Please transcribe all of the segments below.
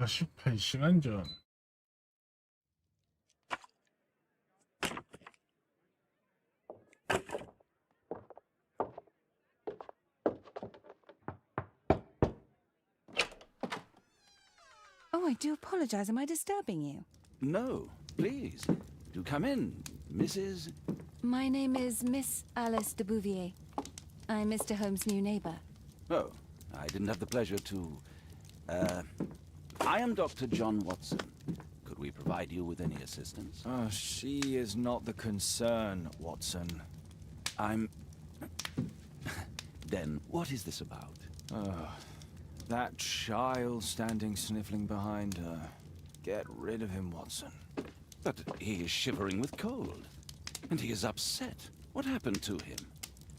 48시간 전. Oh, I do apologize. Am I disturbing you? No, please. Do come in, Mrs. My name is Miss Alice de Bouvier. I'm Mr. Holmes' new neighbor. Oh, I didn't have the pleasure to... I am Dr. John Watson. Could we provide you with any assistance? Oh, she is not the concern, Watson. I'm... Then, what is this about? Oh, that child standing sniffling behind her. Get rid of him, Watson. But he is shivering with cold. And he is upset. What happened to him?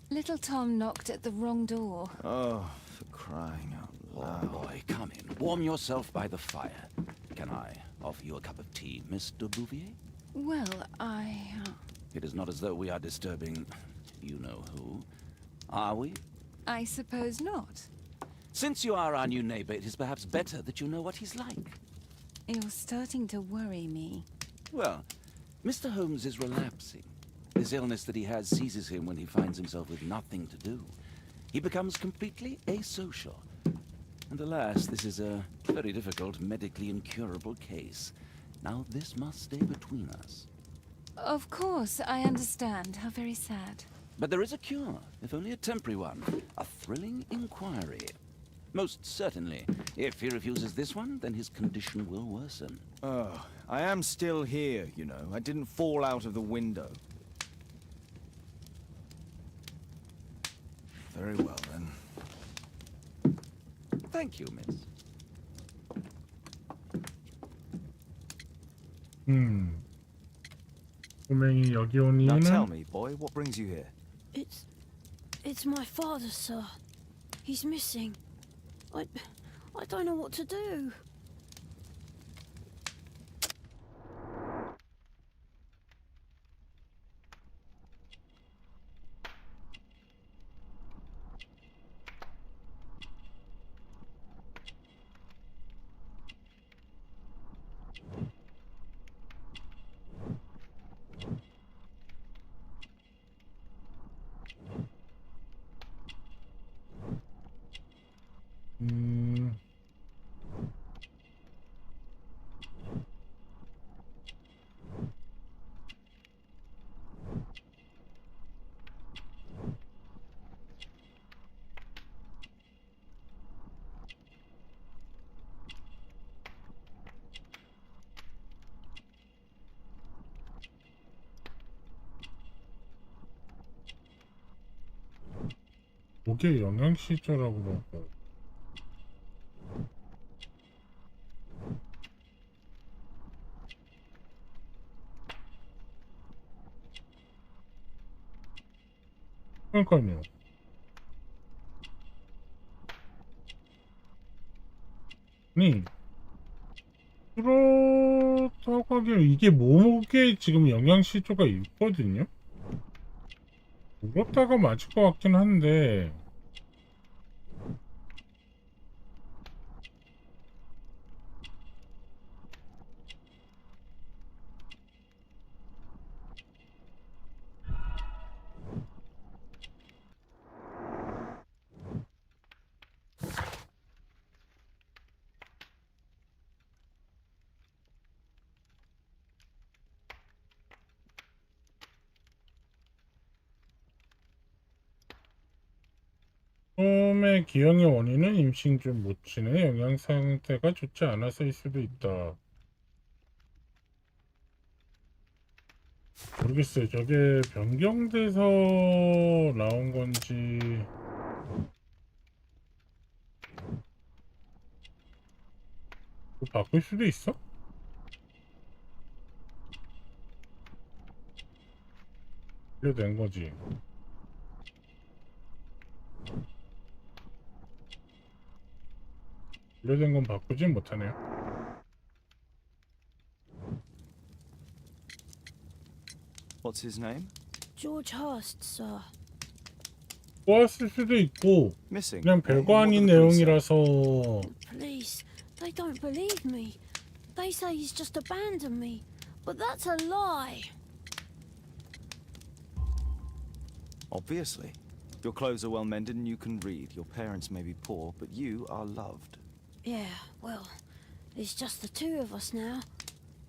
Little Tom knocked at the wrong door. Oh, for crying out Oh, loud. boy, come in. Warm yourself by the fire. Can I offer you a cup of tea, Miss de Bouvier? Well, It is not as though we are disturbing you-know-who, are we? I suppose not. Since you are our new neighbor, it is perhaps better that you know what he's like. You're starting to worry me. Well, Mr. Holmes is relapsing. This illness that he has seizes him when he finds himself with nothing to do. He becomes completely asocial. And alas, this is a very difficult, medically incurable case. Now this must stay between us. Of course, I understand. How very sad. But there is a cure, if only a temporary one. A thrilling inquiry. Most certainly. If he refuses this one, then his condition will worsen. Oh, I am still here, you know. I didn't fall out of the window. Very well, then. Thank you, miss. 꼬맹이 여기 온 Now tell 이유는 me, boy, what brings you here? It's my father, sir. He's missing. I don't know what to do. 목에 영양실조라고 그러고. 그러니까요. 아니, 그렇다고 하기에 이게 목에 지금 영양실조가 있거든요? 그렇다가 맞을 것 같긴 한데, 처음에 기형의 원인은 임신 중 모친의 영양 상태가 좋지 않아서일 수도 있다. 모르겠어요. 저게 변경돼서 나온 건지. 그거 바꿀 수도 있어? 완료된 거지. 완료된 건 바꾸진 못하네요. What's his name? George Hurst, sir. 꼬았을 수도 있고 Missing. 그냥 별거 What 아닌 did the police say? 내용이라서. Police, They don't believe me. They say he's just abandoned me. But that's a lie. Obviously. Your clothes are well mended and you can read. Your parents may be poor, but you are loved. Yeah, well, it's just the two of us now.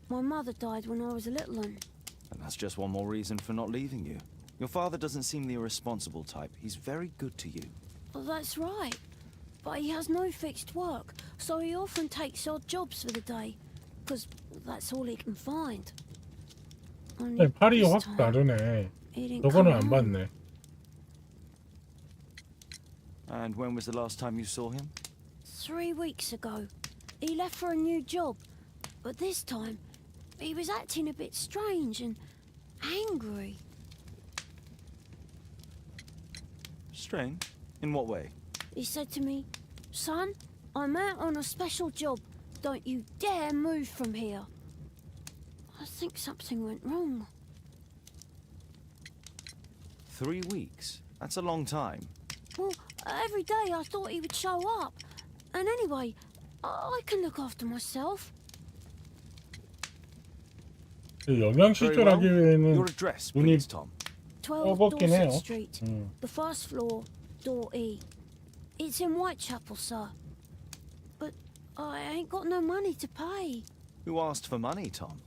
My mother died when I was a little one. And that's just one more reason for not leaving you. Your father doesn't seem the irresponsible type. He's very good to you. Well, that's right. But he has no fixed work, so he often takes odd jobs for the day. Because that's all he can find. Only 네, 팔이 this 확 time, 다르네. he didn't 저거는 come 안 home. 봤네. And when was the last time you saw him? 3 weeks ago. He left for a new job. But this time, he was acting a bit strange and angry. Strange? In what way? He said to me, "Son, I'm out on a special job. Don't you dare move from here." I think something went wrong. 3 weeks? That's a long time. Well, every day I thought he would show up. And anyway, I can look after myself. 영양실조하기 위해는 Your address, 눈이 please, Tom. 12 먹긴 해요. Dorset Street. The first floor, door E. It's in Whitechapel, sir. But I ain't got no money to pay. Who asked for money, Tom?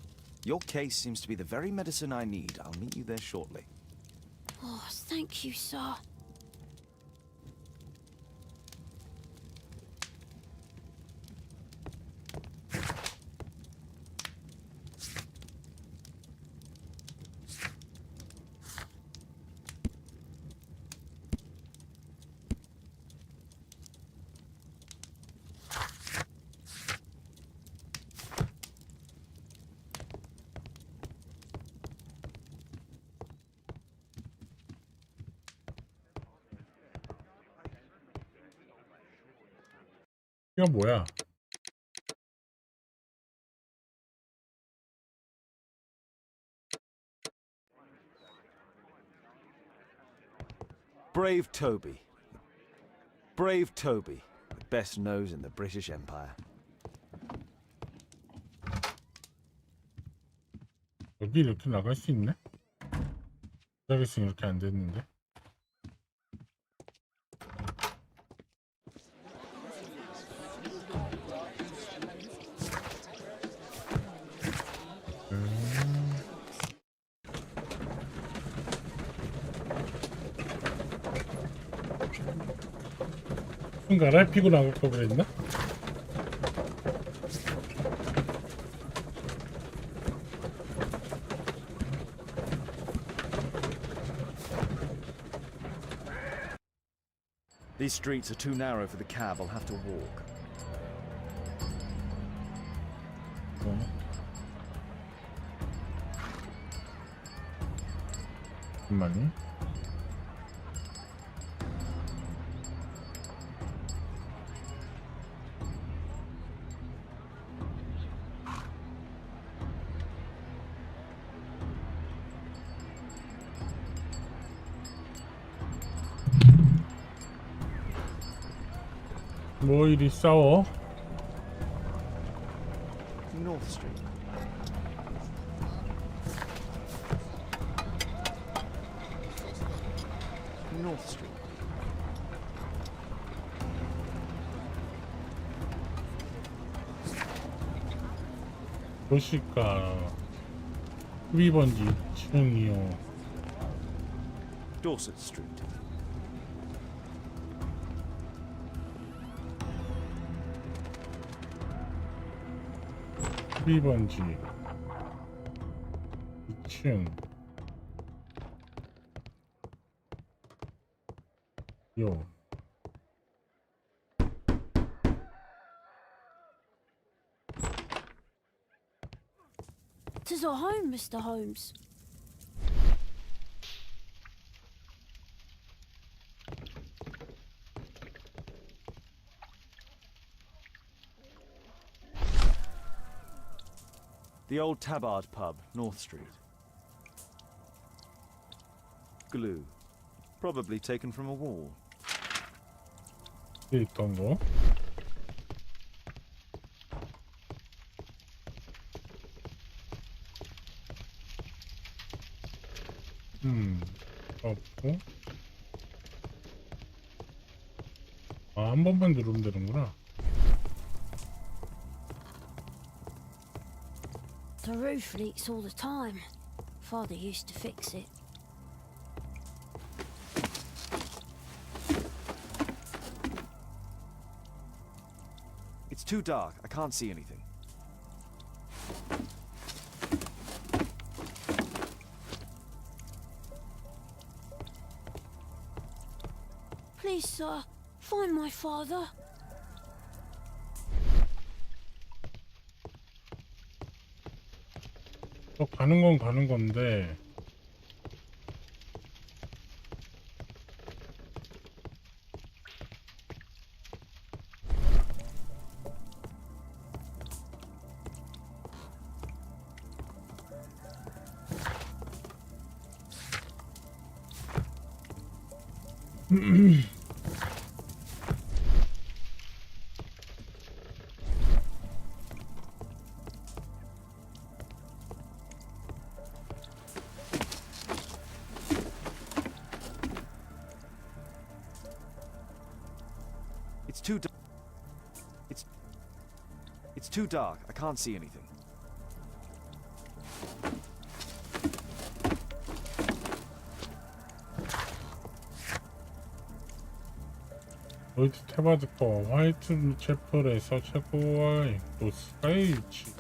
Your case seems to be the very medicine I need. I'll meet you there shortly. Oh, thank you, sir. 이건 뭐야? Brave Toby. Brave Toby. The best nose in the British Empire. 여기 이렇게 나갈 수 있네? 서비스는 이렇게 안 됐는데. 갈아입히고 나갈 거 그랬나? These streets are too narrow for the cab. I'll have to walk. 잠깐만요. 뭐 이리 싸워? North Street. North Street. 도시가 12번지 2층이요. Dorset Street. 번지 2층 요 Tis our home, Mr. Holmes. The old Tabard pub, North Street. Glue. Probably taken from a wall. 있던 거 없고. 아, 한 번만 누르면 되는구나. The roof leaks all the time. Father used to fix it. It's too dark. I can't see anything. Please, sir, find my father. 또 가는 건 가는 건데. It's too dark. It's too dark. I can't see anything. 로이드 테바드커 화이트 채플에서 최고의 노스가의 위치.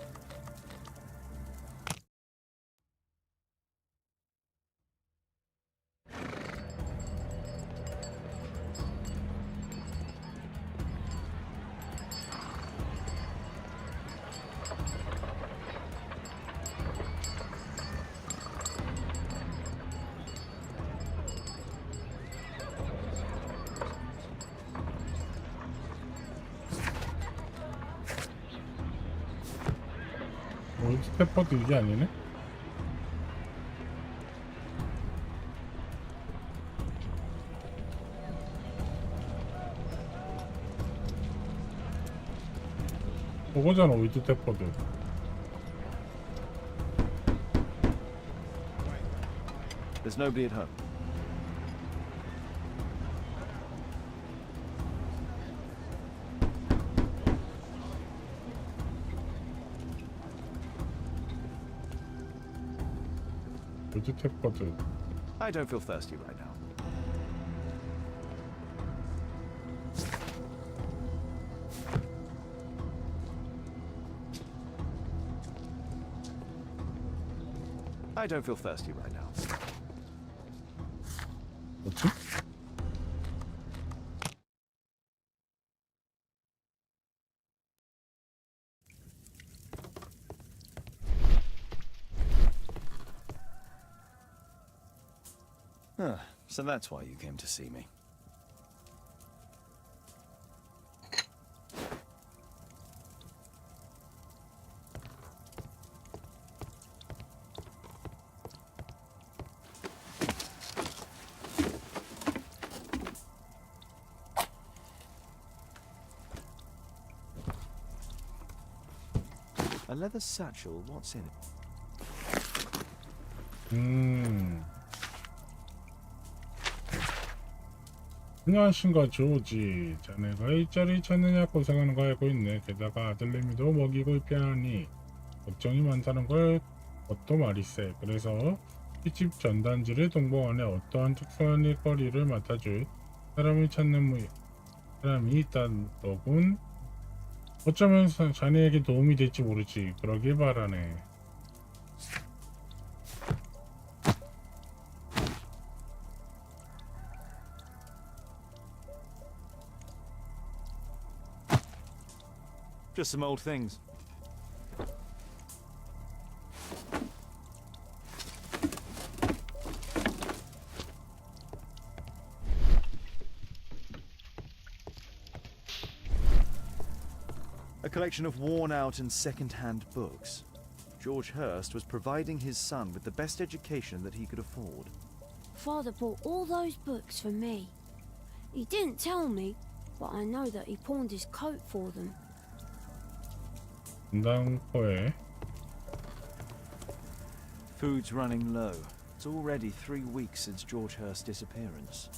로이드 테퍼드 이게 아니네? 그거잖아, 로이드 테퍼드. There's nobody at home. 로이드 테퍼드. I don't feel thirsty right now. I don't feel thirsty right now. 뭐지? Huh, so that's why you came to see me. A leather satchel, what's in it? 안녕하신가 조지. 자네가 일자리 찾느냐 고생하는 거 알고 있네. 게다가 아들내미도 먹이고 있다니 걱정이 많다는 걸 그것도 말이세. 그래서 이 집 전단지를 동봉 안에 어떠한 특수한 일거리를 맡아줄 사람이 사람이 있다더군. 어쩌면 자네에게 도움이 될지 모르지. 그러길 바라네. Just some old things. A collection of worn-out and second-hand books. George Hurst was providing his son with the best education that he could afford. Father bought all those books for me. He didn't tell me, but I know that he pawned his coat for them. 분당포에 Food's running low. It's already 3 weeks since George Hurst's disappearance.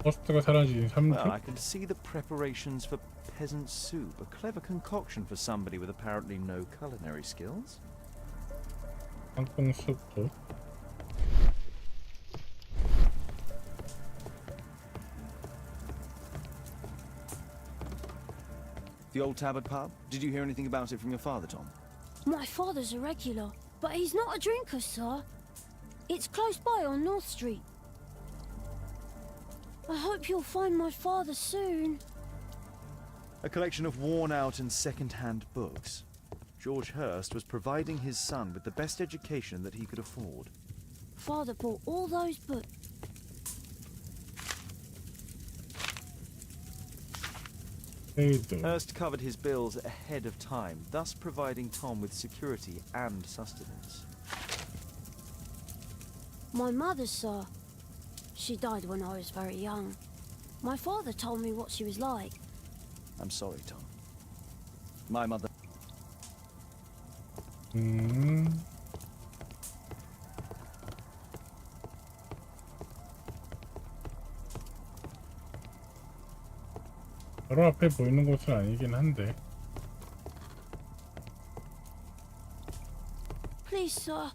버스트가 사라진 3주? Well, I can see the preparations for peasant soup, a clever concoction for somebody with apparently no culinary skills. 땅콩 수프. The old Tabard pub? Did you hear anything about it from your father, Tom? My father's a regular, but he's not a drinker, sir. It's close by on North Street. I hope you'll find my father soon. A collection of worn-out and second-hand books. George Hurst was providing his son with the best education that he could afford. Father bought all those books. 페이드. Hurst covered his bills ahead of time, thus providing Tom with security and sustenance. My mother, sir. She died when I was very young. My father told me what she was like. I'm sorry, Tom. My mother... 바로 앞에 보이는 곳은 아니긴 한데. Please, sir.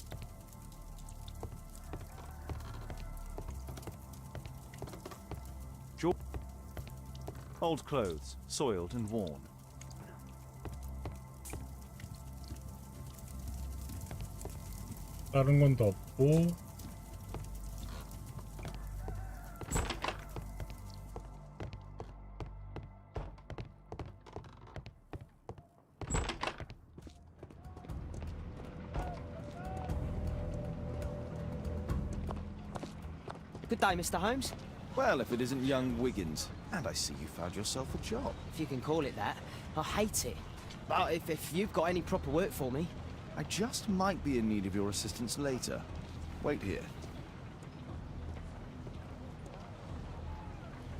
Old clothes, soiled and worn. 다른 건 더 없고. Good day, Mr. Holmes. Well, if it isn't young Wiggins. And I see you found yourself a job. If you can call it that. I hate it. But if you've got any proper work for me... I just might be in need of your assistance later. Wait here.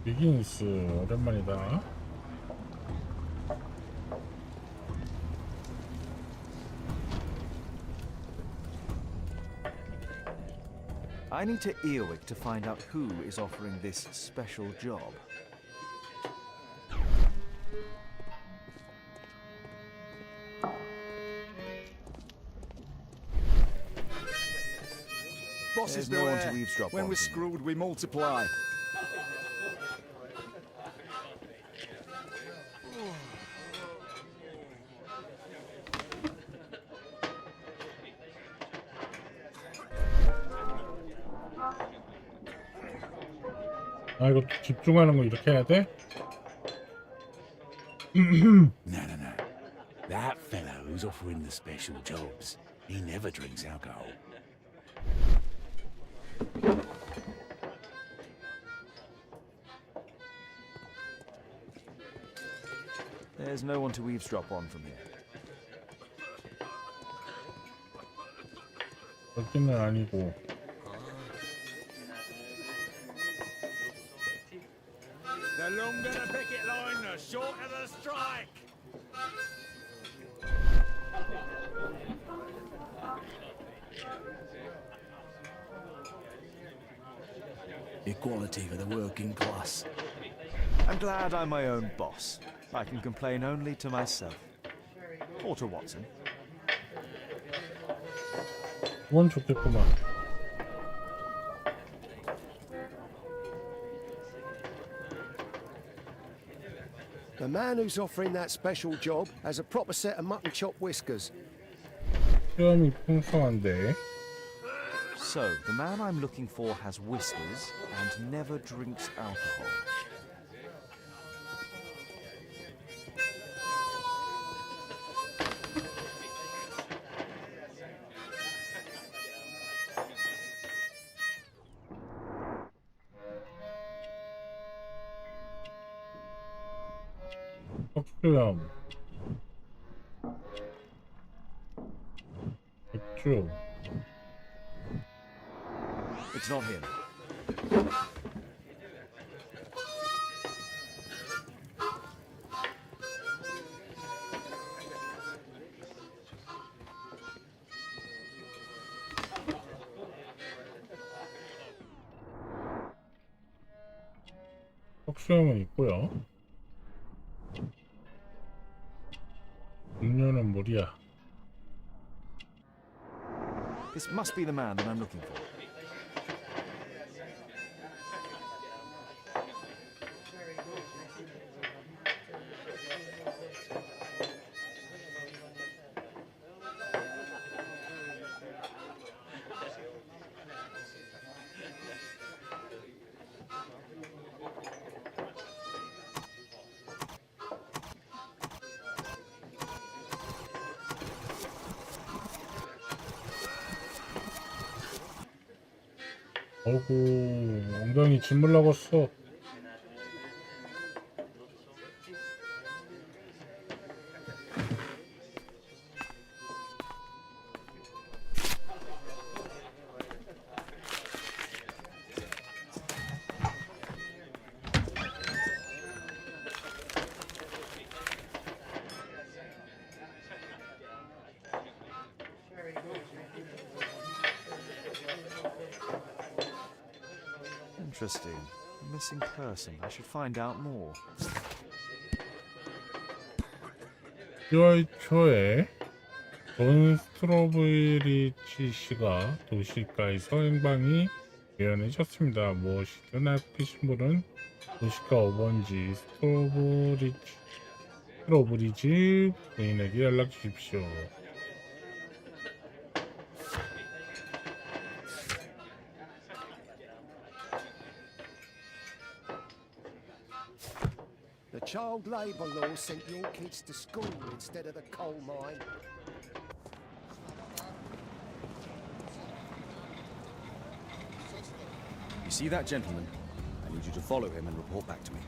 비긴스 오랜만이다. I need to Earwick to find out who is offering this special job. Bosses There's no one beware. to eavesdrop When on we're from. screwed, we multiply. 아 이거 집중하는 거 이렇게 해야 돼? No. That fellow who's offering the special jobs, he never drinks alcohol. There's no one to eavesdrop on from here. 여기는 아니고. The longer the picket line, the shorter the strike. Equality for the working class. I'm glad I'm my own boss. I can complain only to myself. Or to Watson. 그건 좋겠구만. The man who's offering that special job has a proper set of mutton chop whiskers. 체험이 풍성한데. So, the man I'm looking for has whiskers and never drinks alcohol. 턱수염. 맥주. It's not him. 수염은 있고요. 음료는 물이야. This must be the man that I'm looking for. 어구, 엉덩이 짓물 나갔어. Interesting. A missing person. I should find out more. 10월 초에 존 스트로브리치 씨가 도시가에서 행방이 미연해졌습니다. 무엇이든 알고 계신 분은 도시가 5번지 스트로브리지 부인에게 연락 주십시오. The child labour law sent your kids to school instead of the coal mine. You see that gentleman? I need you to follow him and report back to me.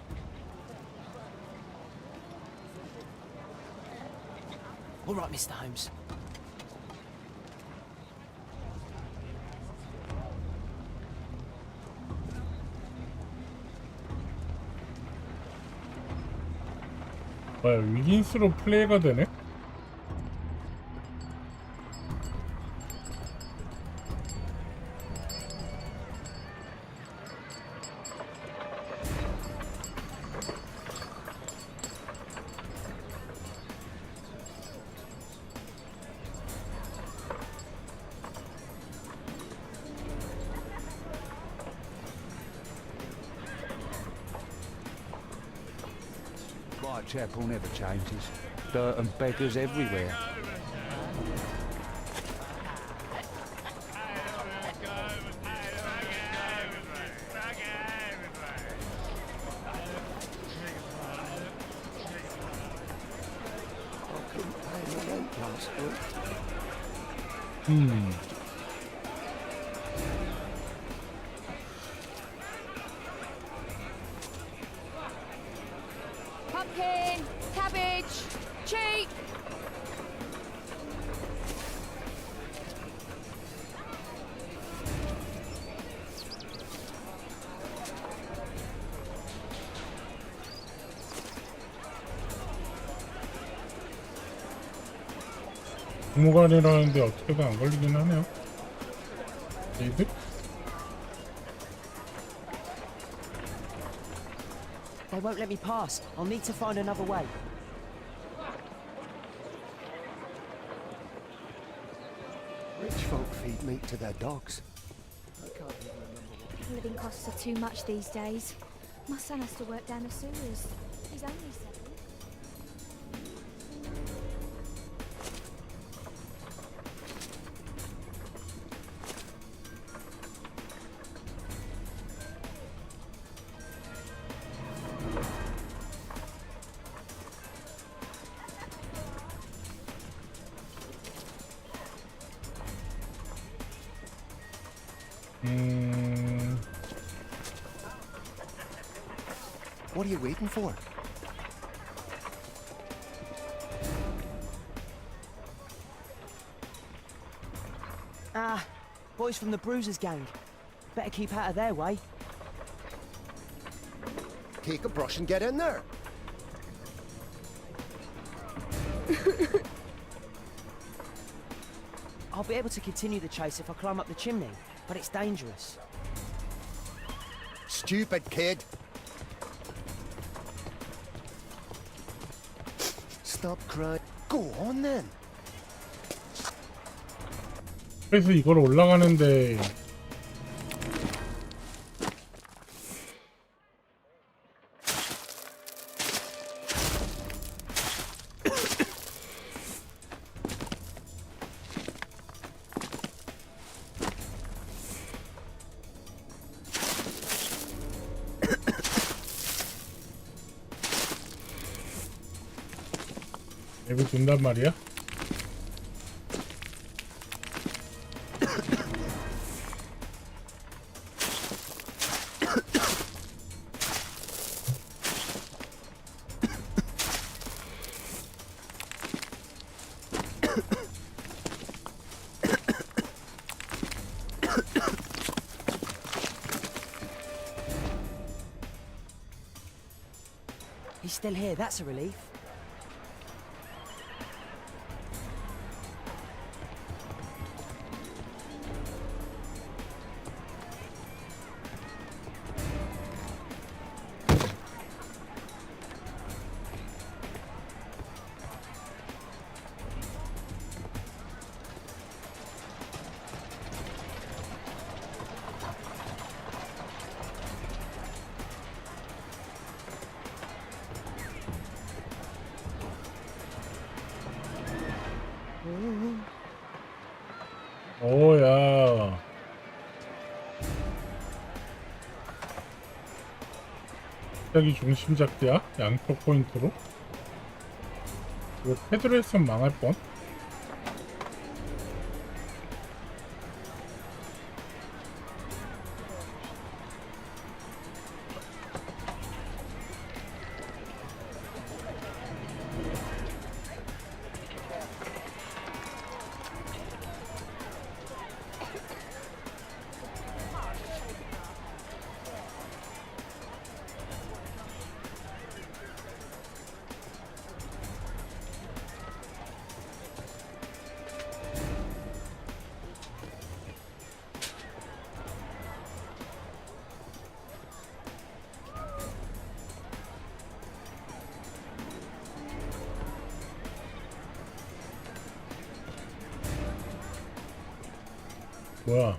All right, Mr. Holmes. 위긴스로 플레이가 되네? Whitechapel never changes. Dirt and beggars everywhere. I couldn't pay my rent last week. Pumpkin, cabbage, cheap. 부모관이라는데 어떻게든 안 걸리긴 하네요. 이득? They won't let me pass. I'll need to find another way. Rich folk feed meat to their dogs. Living costs are too much these days. My son has to work down the sewers. He's only 7. What are you waiting for? Ah, boys from the Bruisers gang. Better keep out of their way. Take a brush and get in there. I'll be able to continue the chase if I climb up the chimney, but it's dangerous. Stupid kid. stop crying. Go on then. 그래서 이걸 올라가는데 내부 둔단 말이야? He's still here, that's a relief. 오야 갑자기 중심 잡기야? 양쪽 포인트로? 이거 패드로 했으면 망할 뻔? 뭐야?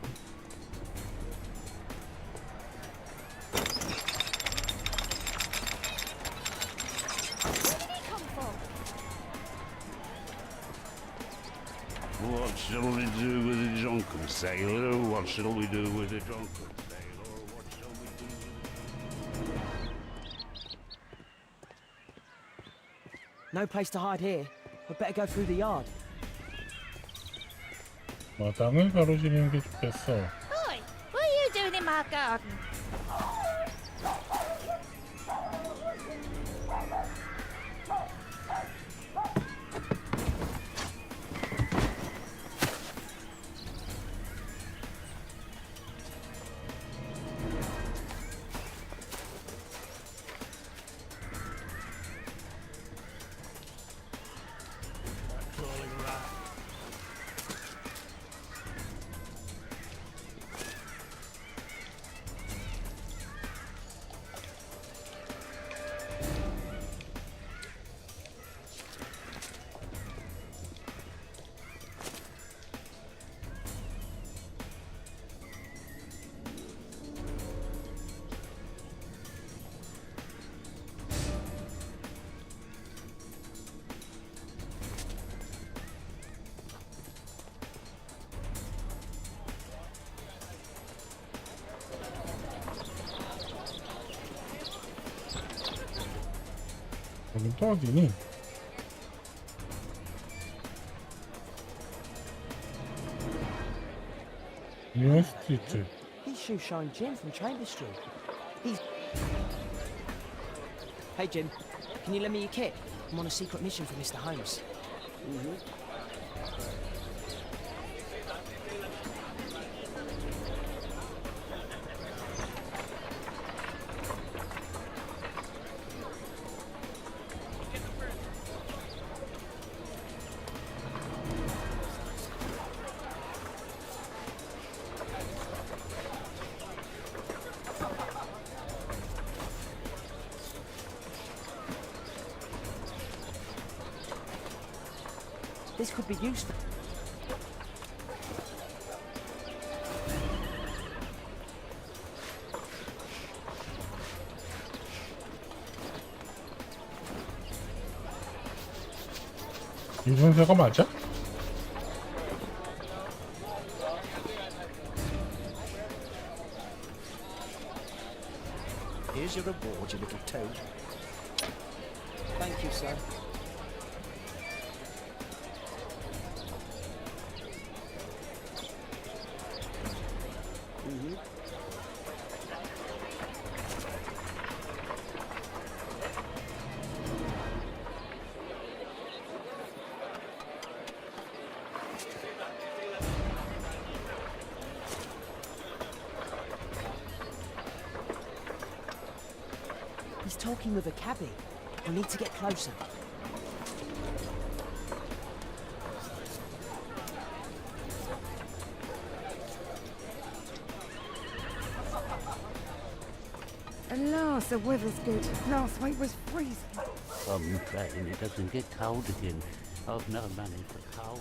What shall we do with a drunken sailor? What shall we do with a drunken sailor? What shall we do with No place to hide here. We'd better go through the yard. 마당을 가로지르는 게 좋겠어. Oi, what are you doing in my garden? 여긴 또 어디니? 뉴 스트리트. He's Shoe Shine Jim from Chamber Street. He's... Hey Jim, can you lend me your kit? I'm on a secret mission for Mr. Holmes. This could be useful. 유전자가 맞아? Here's your reward, you little toad. Thank you, sir. He's talking with a cabbie. We need to get closer. At last, the weather's good. Last week was freezing. I'm praying it doesn't get cold again. I've no money for coal.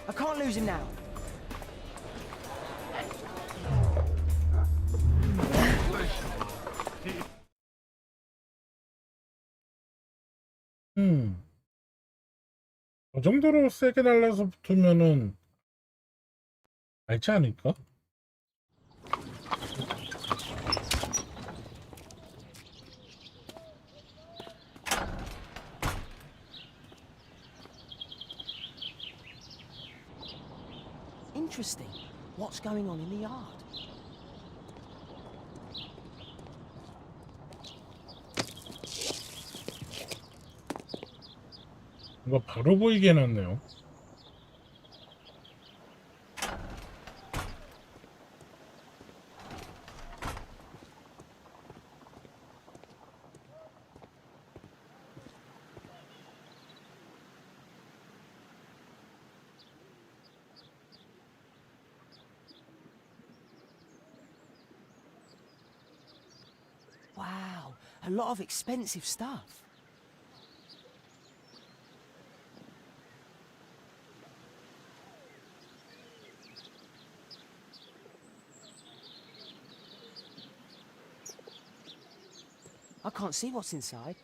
I can't lose him now. 저 정도로 세게 날라서 붙으면은 알지 않을까? Interesting. What's going on in the yard? 뭔가 바로 보이게 해놨네요. Wow, a lot of expensive stuff. I can't see what's inside.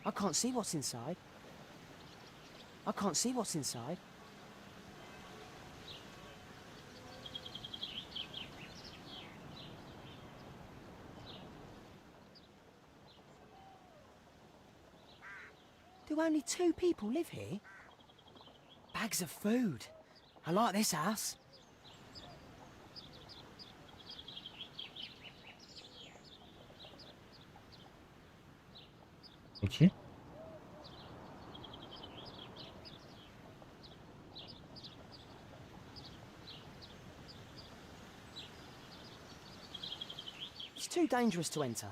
I can't see what's inside. I can't see what's inside. Do only 2 people live here? Bags of food. I like this house. 뭐지? It's too dangerous to enter.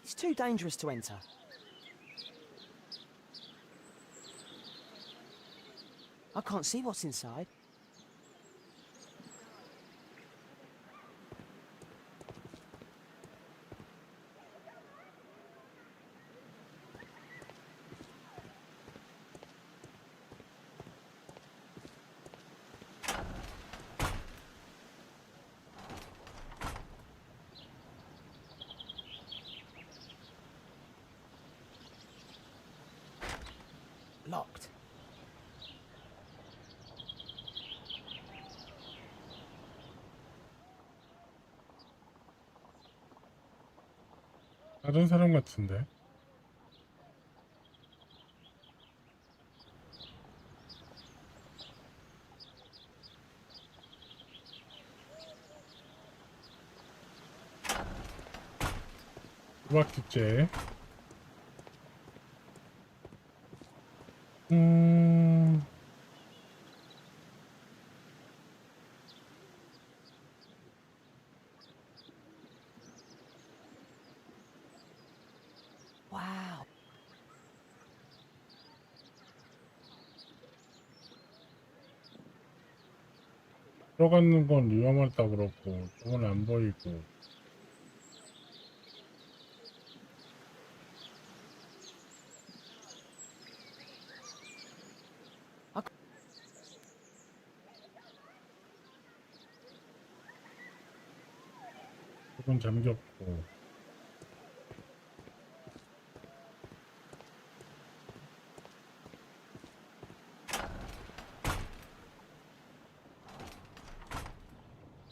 It's too dangerous to enter. I can't see what's inside. locked. 다른 사람 같은데. 수박집제. Wow. 들어가는 건 위험하다 그렇고 저건 안 보이고. 저건 잠겼고.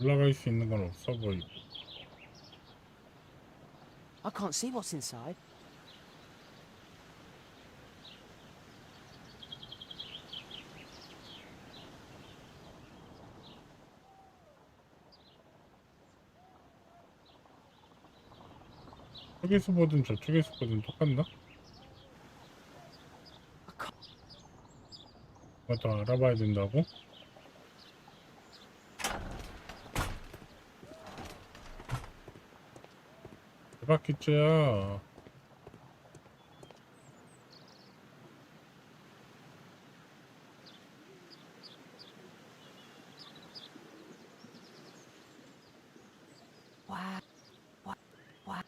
올라갈 수 있는 건 없어 보이고. I can't see what's inside. 저쪽에서 보든 저쪽에서 보든 똑같나? 그것도 알아봐야 된다고? 대박기째야. Wow. Wow. Wow.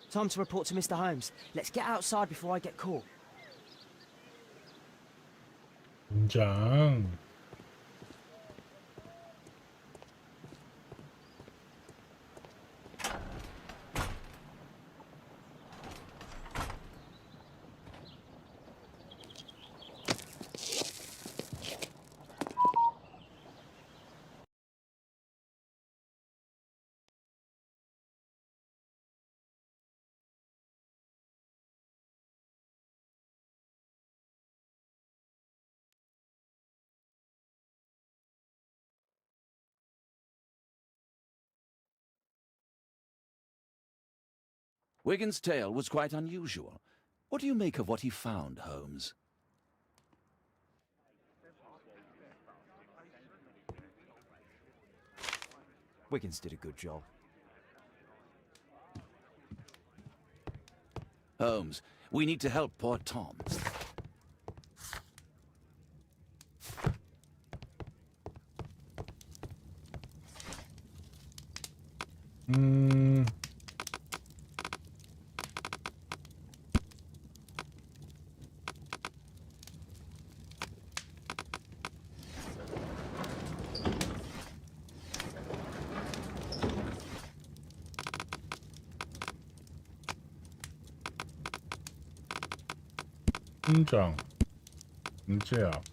Time to report to Mr. Holmes. Let's get outside before I get caught. 인장. Wigan's tale was quite unusual. What do you make of what he found, Holmes? Wiggins did a good job. Holmes, we need to help poor Tom. 인장. 인제약.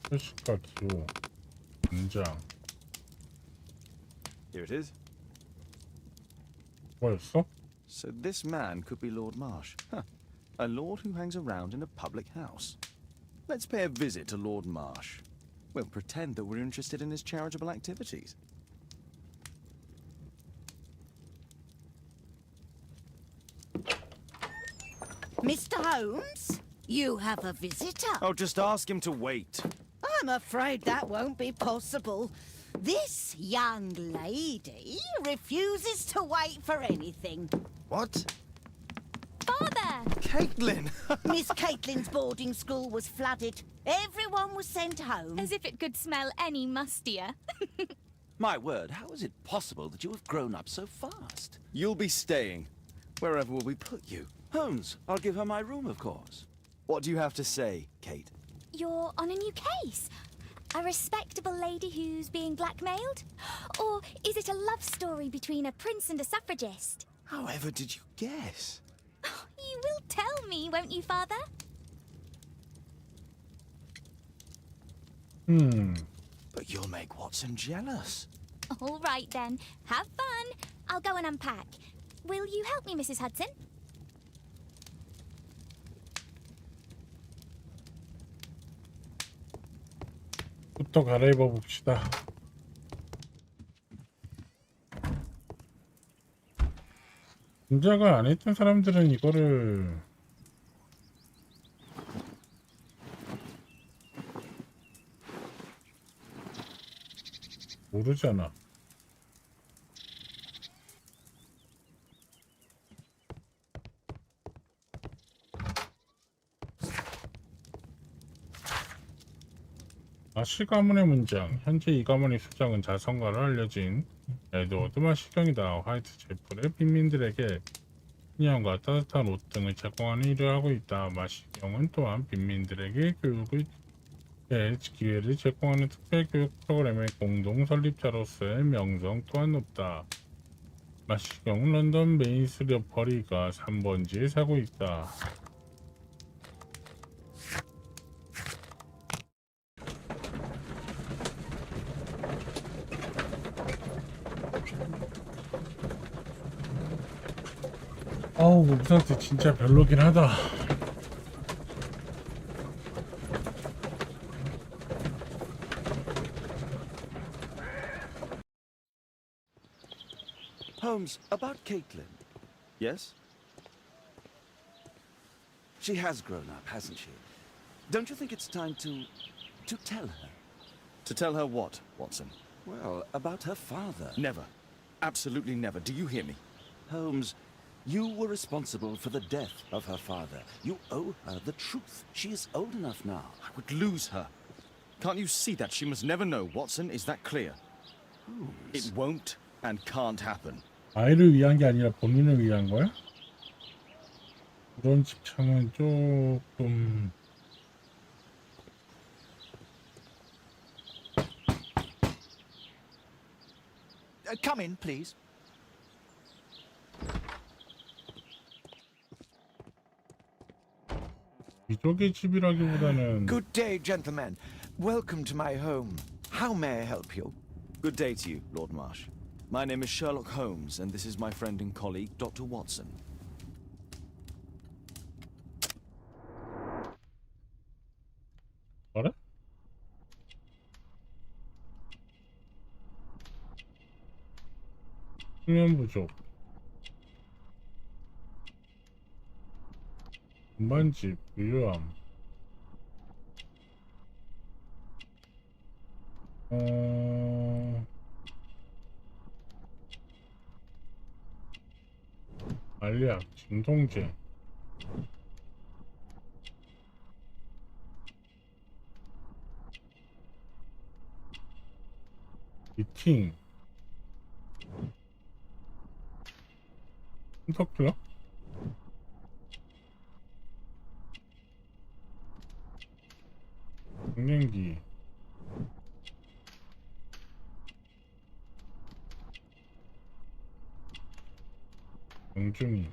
표식과 기호. 인장. Here it is. 뭐였어? So this man could be Lord Marsh. Huh. A lord who hangs around in a public house. Let's pay a visit to Lord Marsh. We'll pretend that we're interested in his charitable activities. Mr. Holmes, you have a visitor. Oh, just ask him to wait. I'm afraid that won't be possible. This young lady refuses to wait for anything. What? Father! Caitlin! Miss Caitlin's boarding school was flooded. Everyone was sent home. As if it could smell any mustier. My word, how is it possible that you have grown up so fast? You'll be staying. Wherever will we put you? Holmes, I'll give her my room, of course. What do you have to say, Kate? You're on a new case. A respectable lady who's being blackmailed? Or is it a love story between a prince and a suffragist? However did you guess? will tell me, won't you, Father? But you'll make Watson jealous. All right, then. Have fun. I'll go and unpack. Will you help me, Mrs. Hudson? 부터 갈아입어 봅시다. 분장을 안 했던 사람들은 이거를 모르잖아. 아시 가문의 문장. 현재 이 가문의 수장은 자선가로 알려진 에드워드 마시경이다. 화이트 제플의 빈민들에게 식량과 따뜻한 옷 등을 제공하는 일을 하고 있다. 마시경은 또한 빈민들에게 교육의 기회를 제공하는 특별 교육 프로그램의 공동 설립자로서의 명성 또한 높다. 마시경은 런던 메인스러버리가 3번지에 살고 있다. 아우, 몸 상태 진짜 별로긴 하다. Holmes, about Caitlin. Yes? She has grown up, hasn't she? Don't you think it's time to tell her? To tell her what, Watson? Well, about her father. Never. Absolutely never. Do you hear me? Holmes, you were responsible for the death of her father. You owe her the truth. She is old enough now. I would lose her. Can't you see that? She must never know, Watson. Is that clear? It won't and can't happen. 아이를 위한 게 아니라 본인을 위한 거야? 그런 집착은 조금... Come in, please. 이쪽의 집이라기보다는 Good day, gentlemen. Welcome to my home. How may I help you? Good day to you, Lord Marsh. My name is Sherlock Holmes, and this is my friend and colleague, Dr. Watson. 뭐래? 수면 부족. 운반집, 유효함. 알약, 진통제. 미팅. hun터클럽? 정len기. 영준이.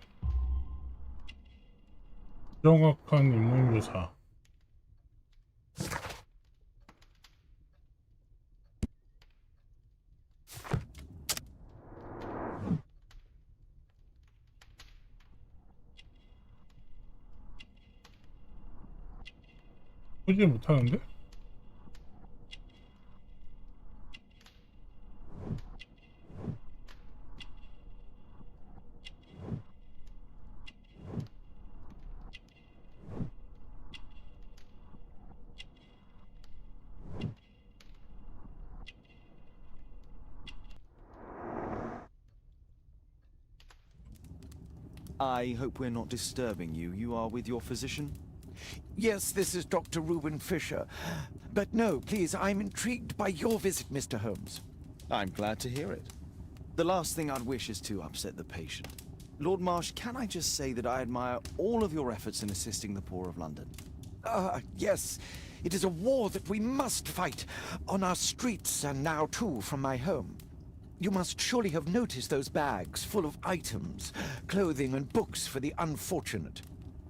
정확한 인물묘사. 보지 못하는데? I hope we're not disturbing you. You are with your physician? Yes, this is Dr. Reuben Fisher. But no, please, I'm intrigued by your visit, Mr. Holmes. I'm glad to hear it. The last thing I'd wish is to upset the patient. Lord Marsh, can I just say that I admire all of your efforts in assisting the poor of London? Yes. It is a war that we must fight, on our streets and now too from my home. You must surely have noticed those bags full of items, clothing and books for the unfortunate.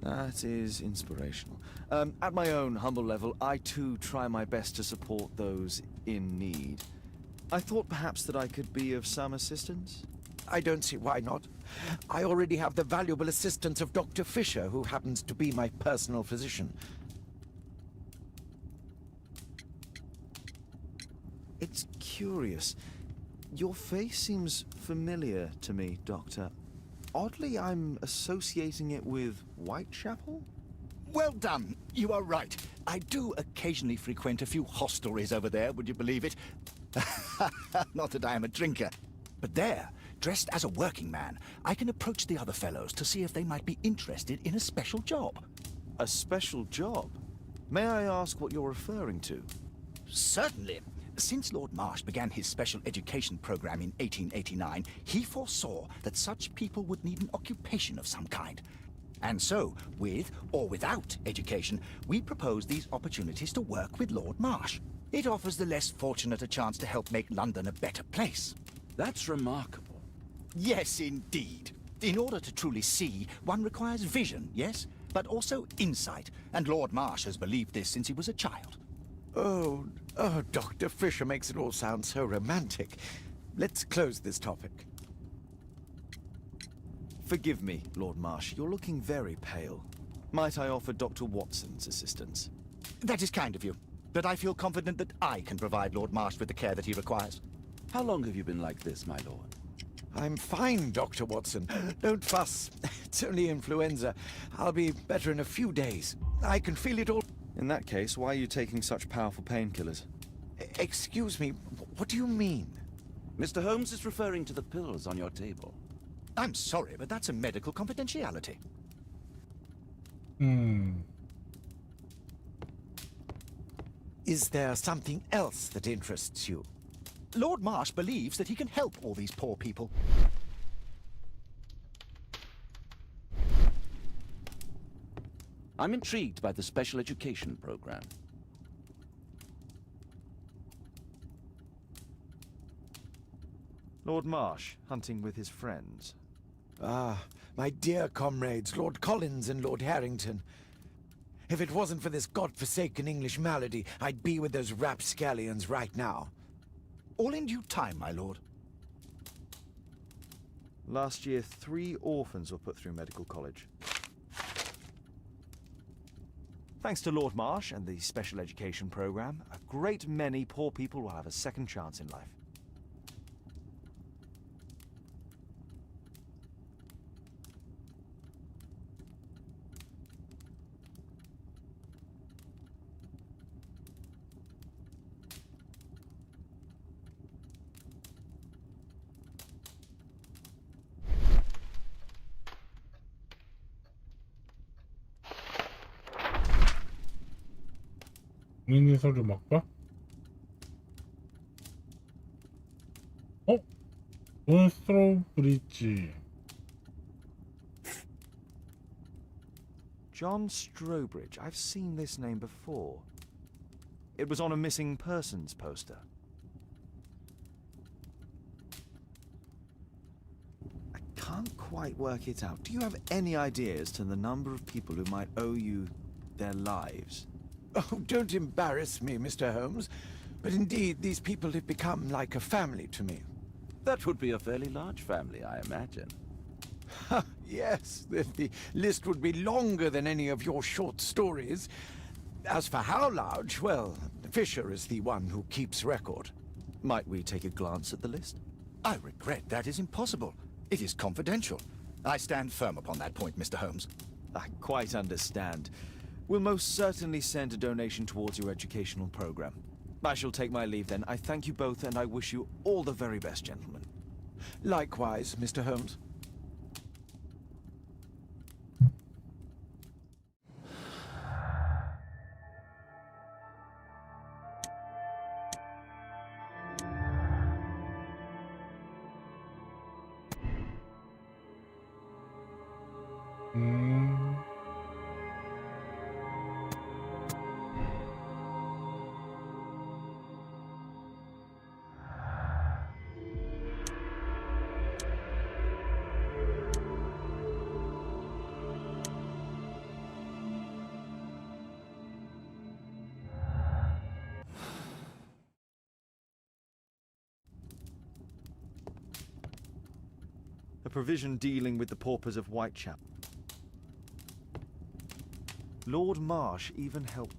That is inspirational. At my own humble level, I too try my best to support those in need. I thought perhaps that I could be of some assistance. I don't see why not. I already have the valuable assistance of Dr. Fisher, who happens to be my personal physician. It's curious. Your face seems familiar to me, Doctor. Oddly, I'm associating it with Whitechapel? Well done. You are right. I do occasionally frequent a few hostelries over there, would you believe it? Not that I am a drinker. But there, dressed as a working man, I can approach the other fellows to see if they might be interested in a special job. A special job? May I ask what you're referring to? Certainly. Since Lord Marsh began his special education program in 1889, he foresaw that such people would need an occupation of some kind. And so, with or without education, we propose these opportunities to work with Lord Marsh. It offers the less fortunate a chance to help make London a better place. That's remarkable. Yes, indeed. In order to truly see, one requires vision, yes? But also insight, and Lord Marsh has believed this since he was a child. Oh, Dr. Fisher makes it all sound so romantic. Let's close this topic. Forgive me, Lord Marsh. You're looking very pale. Might I offer Dr. Watson's assistance? That is kind of you, but I feel confident that I can provide Lord Marsh with the care that he requires. How long have you been like this, my lord? I'm fine, Dr. Watson. Don't fuss. It's only influenza. I'll be better in a few days. I can feel it all. In that case, why are you taking such powerful painkillers? Excuse me, what do you mean? Mr. Holmes is referring to the pills on your table. I'm sorry, but that's a medical confidentiality. Is there something else that interests you? Lord Marsh believes that he can help all these poor people. I'm intrigued by the special education program. Lord Marsh, hunting with his friends. Ah, my dear comrades, Lord Collins and Lord Harrington. If it wasn't for this godforsaken English malady, I'd be with those rapscallions right now. All in due time, my lord. Last year, 3 orphans were put through medical college. Thanks to Lord Marsh and the special education program, a great many poor people will have a second chance in life. 본인의 소리를 막 봐? 몬스트로 브릿지. John Strobridge. I've seen this name before. It was on a missing persons poster. I can't quite work it out. Do you have any idea as to the number of people who might owe you their lives? Oh, don't embarrass me, Mr. Holmes. But indeed, these people have become like a family to me. That would be a fairly large family, I imagine. Yes, the list would be longer than any of your short stories. As for how large, well, Fisher is the one who keeps record. Might we take a glance at the list? I regret that is impossible. It is confidential. I stand firm upon that point, Mr. Holmes. I quite understand. We'll most certainly send a donation towards your educational program. I shall take my leave then. I thank you both and I wish you all the very best, gentlemen. Likewise, Mr. Holmes. A provision dealing with the paupers of Whitechapel. Lord Marsh even helped.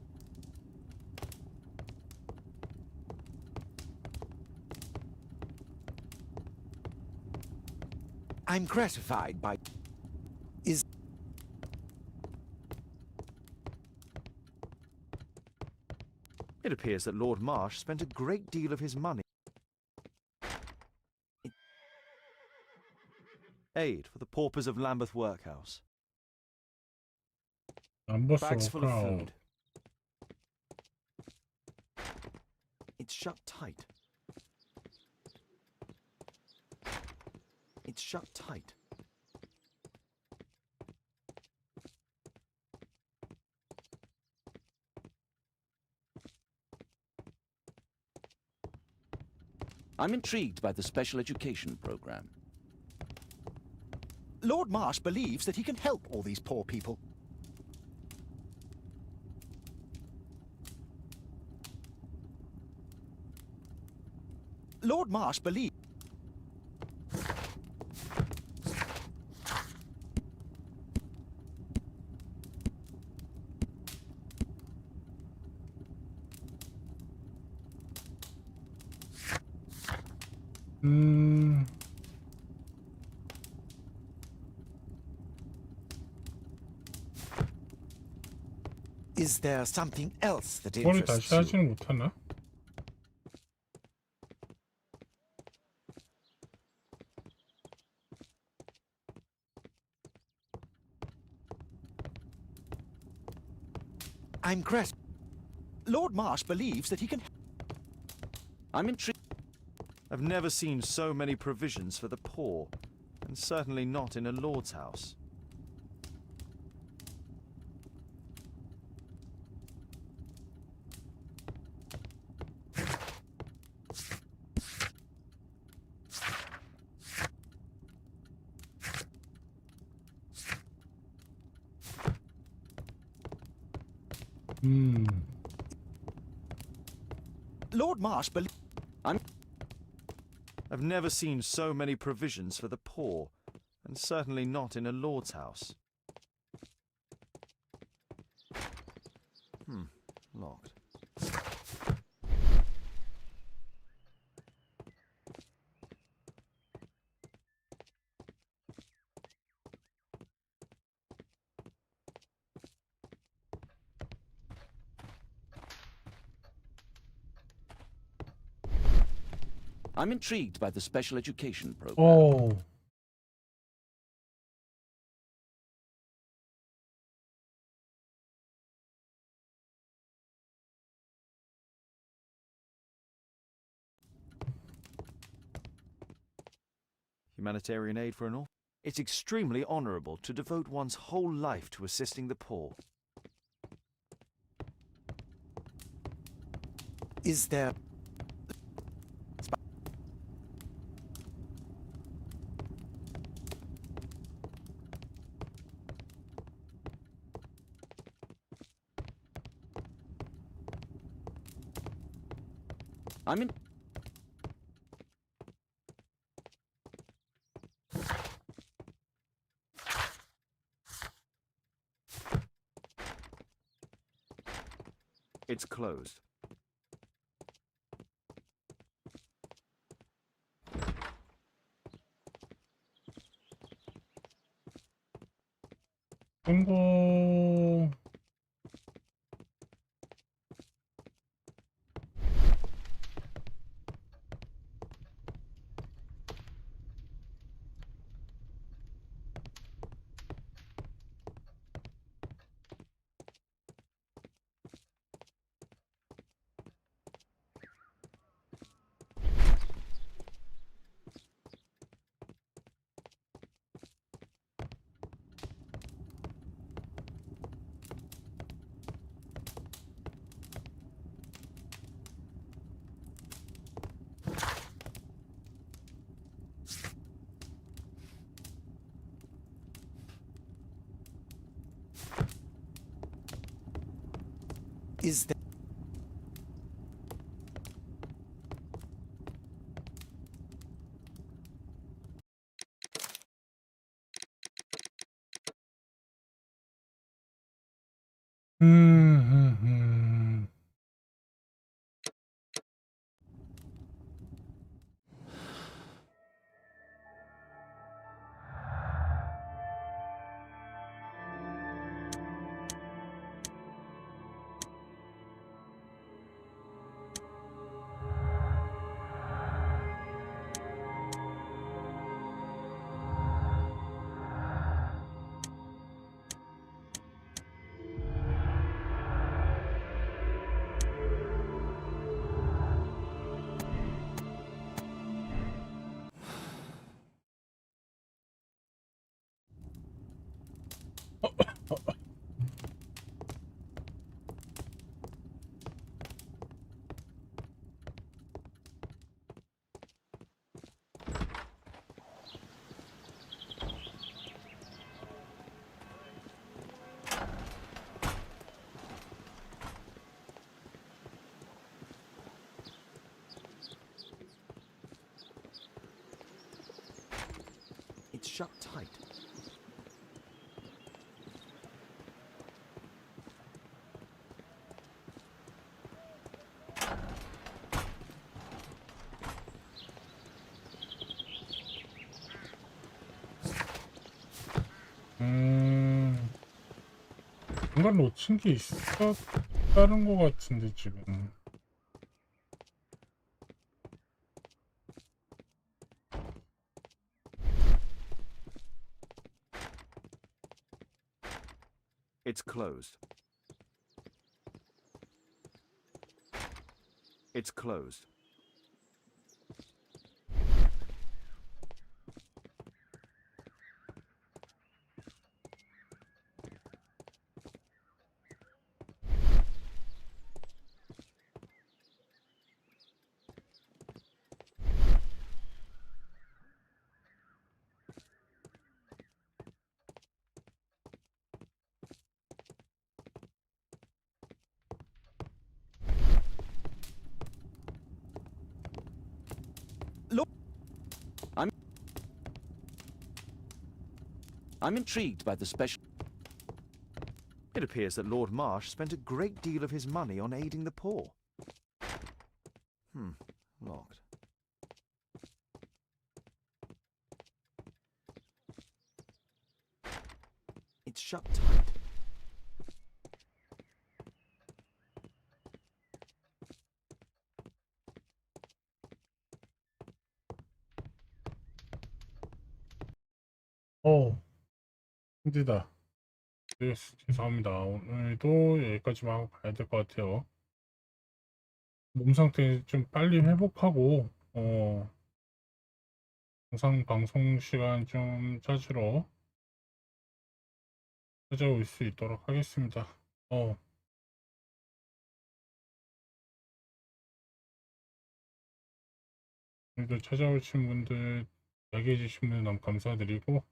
I'm gratified by... Is... It appears that Lord Marsh spent a great deal of his money. Aid for the paupers of Lambeth Workhouse. Bags full of food. It's shut tight. It's shut tight. I'm intrigued by the special education program. Lord Marsh believes that he can help all these poor people. Lord Marsh believes... Is there something else that 그거를 다시 interests you? 하지는 못하나? I'm gratified. Lord Marsh believes that he can... I'm intrigued. I've never seen so many provisions for the poor, and certainly not in a lord's house. Lord Marsh believes... I've never seen so many provisions for the poor, and certainly not in a lord's house. Locked. I'm intrigued by the special education program. Oh. Humanitarian aid for an orphan. It's extremely honourable to devote one's whole life to assisting the poor. Is there... I'm in... It's closed. 성공. 음. It's shut tight. 뭔가 놓친 게 있었다는 것 같은데 지금. It's closed. It's closed. I'm intrigued by the special... It appears that Lord Marsh spent a great deal of his money on aiding the poor. Locked. It's shut tight. 힘들다. 네, 죄송합니다. 오늘도 여기까지만 하고 가야 될 것 같아요. 몸 상태 좀 빨리 회복하고, 영상 방송 시간 좀 찾으러 찾아올 수 있도록 하겠습니다. 오늘도 찾아오신 분들, 이야기해 주신 분들 너무 감사드리고,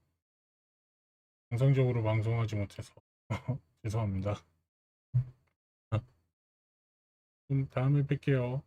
정상적으로 방송하지 못해서 죄송합니다. 다음에 뵐게요.